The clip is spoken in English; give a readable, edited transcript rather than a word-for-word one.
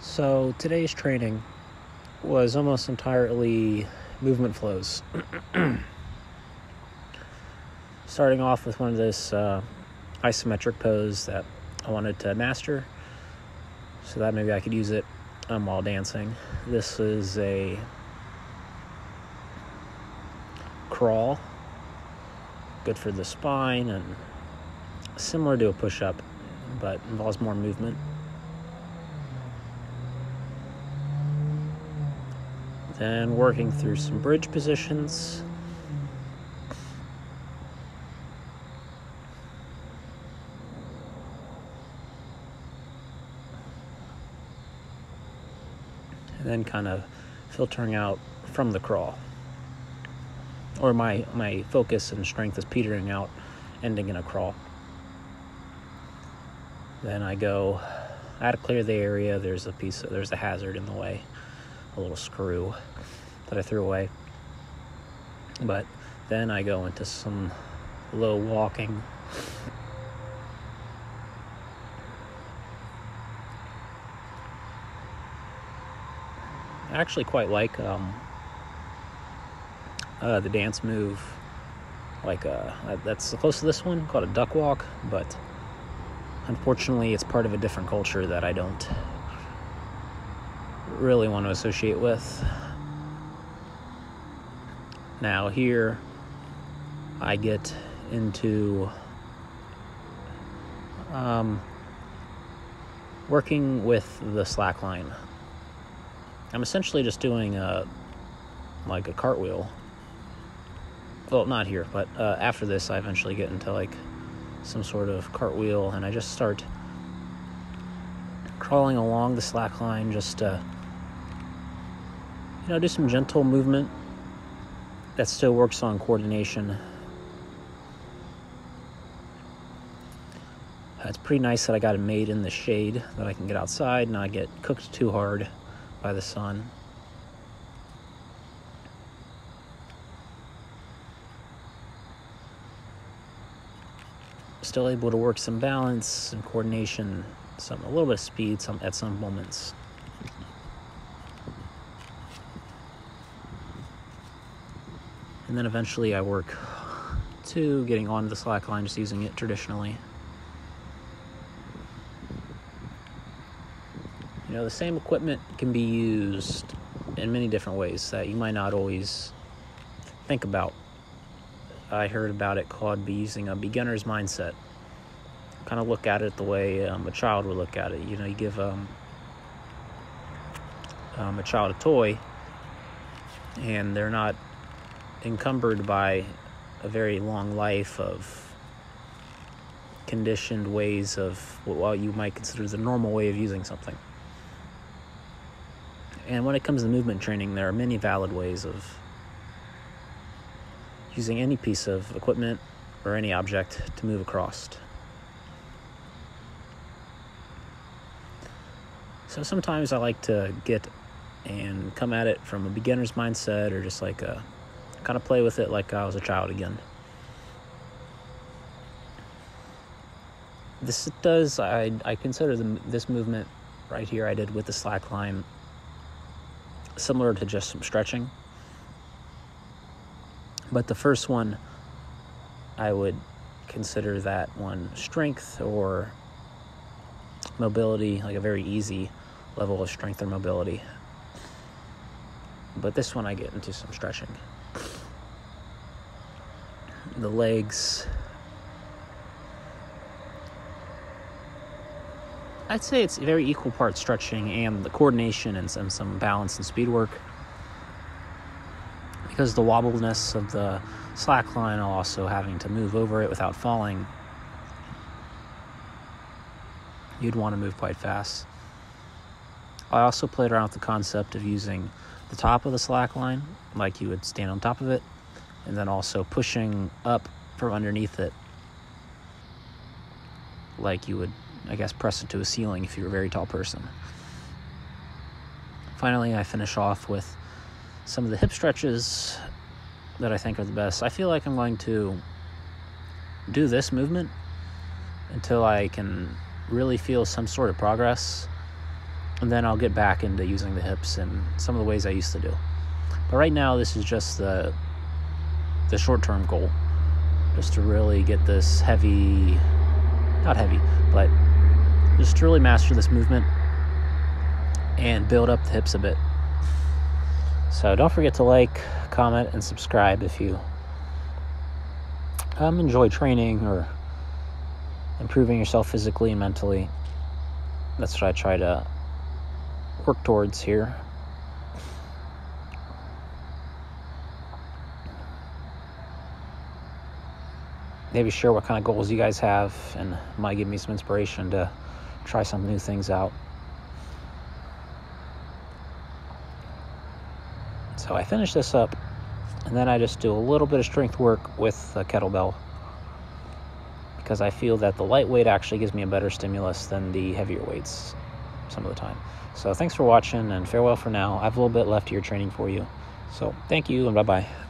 So today's training was almost entirely movement flows. Starting off with one of this isometric pose that I wanted to master so that maybe I could use it while dancing. This is a crawl, good for the spine and similar to a push-up, but involves more movement. Then working through some bridge positions. And then kind of filtering out from the crawl. Or my focus and strength is petering out, ending in a crawl. Then I had to clear the area. There's a hazard in the way, a little screw that I threw away. But then I go into some low walking. I actually quite like the dance move, that's close to this one, called a duck walk, but unfortunately it's part of a different culture that I don't really want to associate with. Now here I get into working with the slack line. I'm essentially just doing a cartwheel. Well, not here, but after this I eventually get into some sort of cartwheel, and I just start crawling along the slack line, just to do some gentle movement that still works on coordination. It's pretty nice that I got it made in the shade, that I can get outside and not get cooked too hard by the sun. Still able to work some balance and coordination, a little bit of speed at some moments. And then eventually I work to getting onto the slack line, just using it traditionally. The same equipment can be used in many different ways that you might not always think about. I heard about it called using a beginner's mindset. Kind of look at it the way a child would look at it. You give a child a toy, and they're not encumbered by a very long life of conditioned ways of what you might consider the normal way of using something. And when it comes to movement training, there are many valid ways of using any piece of equipment or any object to move across. So sometimes I like to get and come at it from a beginner's mindset, or just kind of play with it like I was a child again. I consider this movement right here I did with the slack line similar to just some stretching. But the first one, I would consider that one strength or mobility, like a very easy level of strength or mobility. But this one I get into some stretching. The legs, I'd say it's very equal parts stretching and the coordination and some balance and speed work. Because the wobbliness of the slack line, also having to move over it without falling, you'd want to move quite fast. I also played around with the concept of using the top of the slack line, like you would stand on top of it, and then also pushing up from underneath it, like you would, press it to a ceiling if you were a very tall person. Finally, I finish off with some of the hip stretches that I think are the best. I feel like I'm going to do this movement until I can really feel some sort of progress And then I'll get back into using the hips in some of the ways I used to do. But right now, this is just the short-term goal, just to really get this not heavy, but just to really master this movement and build up the hips a bit. So don't forget to like, comment, and subscribe if you enjoy training or improving yourself physically and mentally. That's what I try to work towards here. Maybe share what kind of goals you guys have, and might give me some inspiration to try some new things out. So I finish this up, and then I just do a little bit of strength work with the kettlebell, because I feel that the lightweight actually gives me a better stimulus than the heavier weights some of the time. So thanks for watching, and farewell for now. I have a little bit left here training for you. So thank you, and bye-bye.